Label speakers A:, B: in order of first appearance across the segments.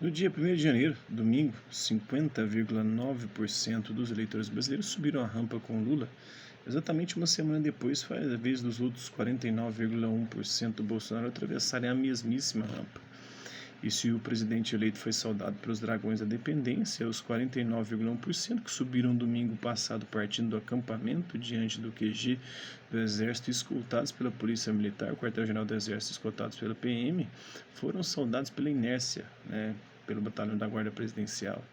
A: No dia 1º de janeiro, domingo, 50,9% dos eleitores brasileiros subiram a rampa com Lula. Exatamente uma semana depois, foi a vez dos outros 49,1% do Bolsonaro atravessarem a mesmíssima rampa. E se o presidente eleito foi saudado pelos dragões da dependência, os 49,1% que subiram domingo passado partindo do acampamento diante do QG do Exército, escoltados pela Polícia Militar, o quartel-general do Exército escoltados pela PM, foram saudados pela inércia, pelo batalhão da Guarda Presidencial.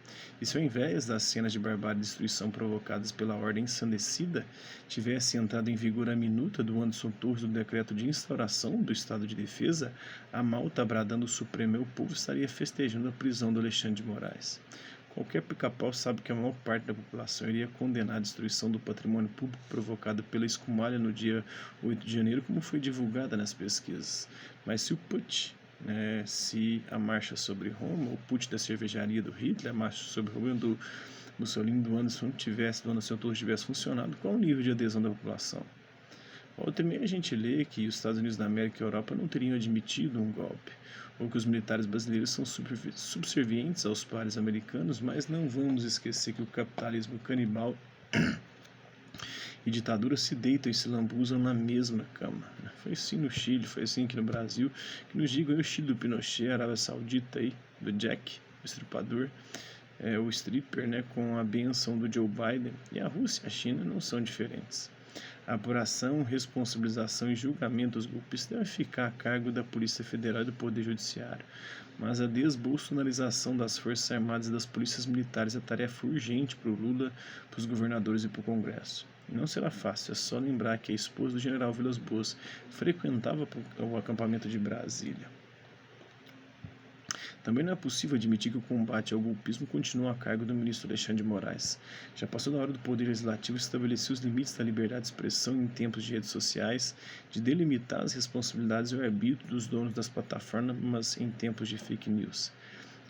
A: E se ao invés das cenas de barbárie e destruição provocadas pela ordem ensandecida, tivesse entrado em vigor a minuta do Anderson Torres do decreto de instauração do estado de defesa, a malta bradando o Supremo e o povo estaria festejando a prisão do Alexandre de Moraes. Qualquer pica-pau sabe que a maior parte da população iria condenar a destruição do patrimônio público provocada pela escumalha no dia 8 de janeiro, como foi divulgada nas pesquisas. Mas se o putsch, se a marcha sobre Roma, o putsch da cervejaria do Hitler, a marcha sobre Roma do Mussolini do Anderson Torres tivesse funcionado, qual o nível de adesão da população? Volta e meia a gente lê que os Estados Unidos da América e a Europa não teriam admitido um golpe, ou que os militares brasileiros são subservientes aos pares americanos, mas não vamos esquecer que o capitalismo canibal e ditadura se deitam e se lambuzam na mesma cama. Foi assim no Chile, foi assim aqui no Brasil, que nos digam o Chile do Pinochet, a Arábia Saudita aí, do Jack, o estripador, o stripper, com a benção do Joe Biden, e a Rússia e a China não são diferentes. A apuração, responsabilização e julgamento dos golpistas devem ficar a cargo da Polícia Federal e do Poder Judiciário, mas a desbolsonarização das Forças Armadas e das Polícias Militares é tarefa urgente para o Lula, para os governadores e para o Congresso. E não será fácil, é só lembrar que a esposa do general Vilas Boas frequentava o acampamento de Brasília. Também não é possível admitir que o combate ao golpismo continua a cargo do ministro Alexandre de Moraes. Já passou da hora do Poder Legislativo estabelecer os limites da liberdade de expressão em tempos de redes sociais, de delimitar as responsabilidades e o arbítrio dos donos das plataformas em tempos de fake news.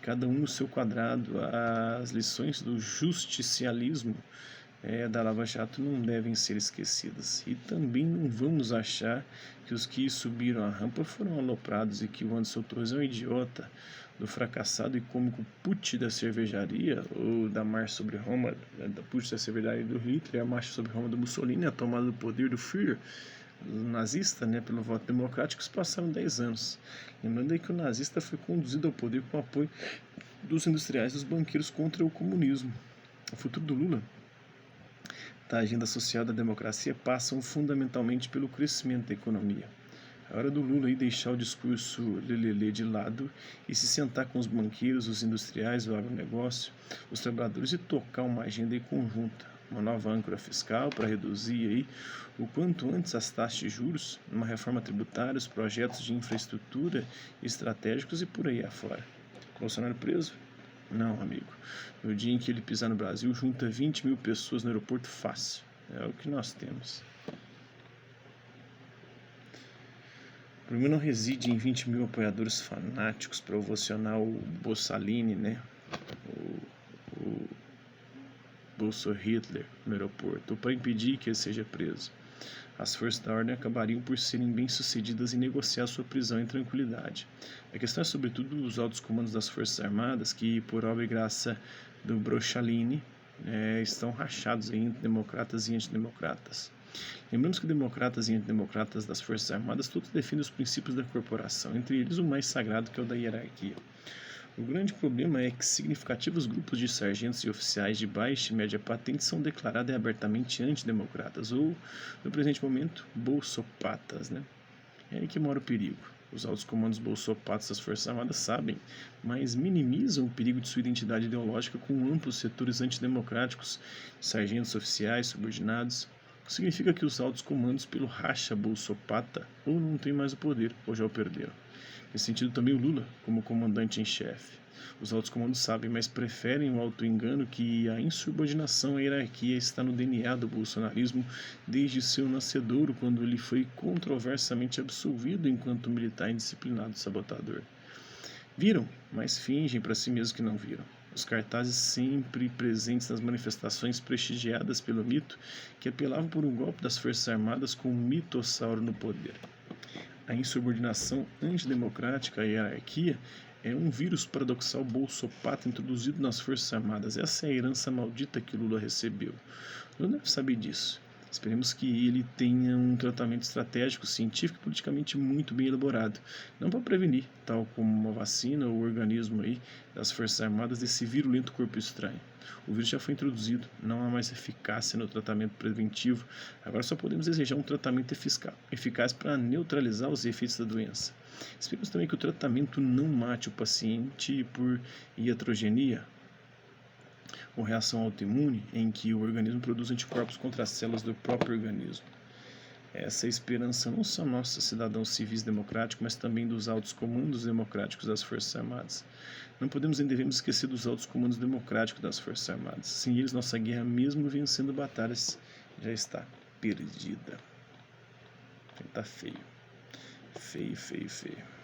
A: Cada um no seu quadrado, as lições do justicialismo da Lava Jato não devem ser esquecidas. E também não vamos achar que os que subiram a rampa foram aloprados e que o Anderson Torres é um idiota do fracassado e cômico putsch da cervejaria, ou da marcha sobre Roma, da putsch da cervejaria do Hitler, a marcha sobre Roma do Mussolini, a tomada do poder do Führer, nazista, pelo voto democrático, se passaram 10 anos. Lembrando aí que o nazista foi conduzido ao poder com o apoio dos industriais e dos banqueiros contra o comunismo. O futuro do Lula, da agenda social da democracia, passam fundamentalmente pelo crescimento da economia. É hora do Lula aí deixar o discurso lelelê de lado e se sentar com os banqueiros, os industriais, o agronegócio, os trabalhadores e tocar uma agenda aí conjunta, uma nova âncora fiscal para reduzir aí o quanto antes as taxas de juros, uma reforma tributária, os projetos de infraestrutura estratégicos e por aí afora. Bolsonaro preso? Não, amigo. No dia em que ele pisar no Brasil, junta 20 mil pessoas no aeroporto fácil. É o que nós temos. O problema não reside em 20 mil apoiadores fanáticos para ovacionar o Bolsalini, o Bolso Hitler no aeroporto, ou para impedir que ele seja preso. As forças da ordem acabariam por serem bem-sucedidas em negociar sua prisão em tranquilidade. A questão é sobretudo os altos comandos das Forças Armadas, que, por obra e graça do Brochalini, estão rachados entre democratas e antidemocratas. Lembramos que democratas e antidemocratas das Forças Armadas todos defendem os princípios da corporação, entre eles o mais sagrado, que é o da hierarquia. O grande problema é que significativos grupos de sargentos e oficiais de baixa e média patente são declarados abertamente antidemocratas, ou, no presente momento, bolsopatas. É aí que mora o perigo. Os altos comandos bolsopatas das Forças Armadas sabem, mas minimizam o perigo de sua identidade ideológica com amplos setores antidemocráticos, sargentos oficiais subordinados. Significa que os altos comandos pelo racha bolsopata ou não têm mais o poder, ou já o perderam. Nesse sentido também o Lula, como comandante em chefe. Os altos comandos sabem, mas preferem o auto-engano que a insubordinação à hierarquia está no DNA do bolsonarismo desde seu nascedouro, quando ele foi controversamente absolvido enquanto militar indisciplinado e sabotador. Viram, mas fingem para si mesmos que não viram. Os cartazes sempre presentes nas manifestações prestigiadas pelo mito, que apelavam por um golpe das Forças Armadas com um mitossauro no poder. A insubordinação antidemocrática à hierarquia é um vírus paradoxal bolsopata introduzido nas Forças Armadas. Essa é a herança maldita que Lula recebeu. Lula deve saber disso. Esperemos que ele tenha um tratamento estratégico, científico e politicamente muito bem elaborado. Não para prevenir, tal como uma vacina ou organismo aí das Forças Armadas, desse virulento corpo estranho. O vírus já foi introduzido, não há mais eficácia no tratamento preventivo. Agora só podemos desejar um tratamento eficaz para neutralizar os efeitos da doença. Esperemos também que o tratamento não mate o paciente por iatrogenia, ou reação autoimune, em que o organismo produz anticorpos contra as células do próprio organismo. Essa é a esperança não só nossa, cidadãos civis democráticos, mas também dos altos comandos democráticos das Forças Armadas. Não podemos nem devemos esquecer dos altos comandos democráticos das Forças Armadas. Sem eles, nossa guerra, mesmo vencendo batalhas, já está perdida. Está feio. Feio, feio, feio.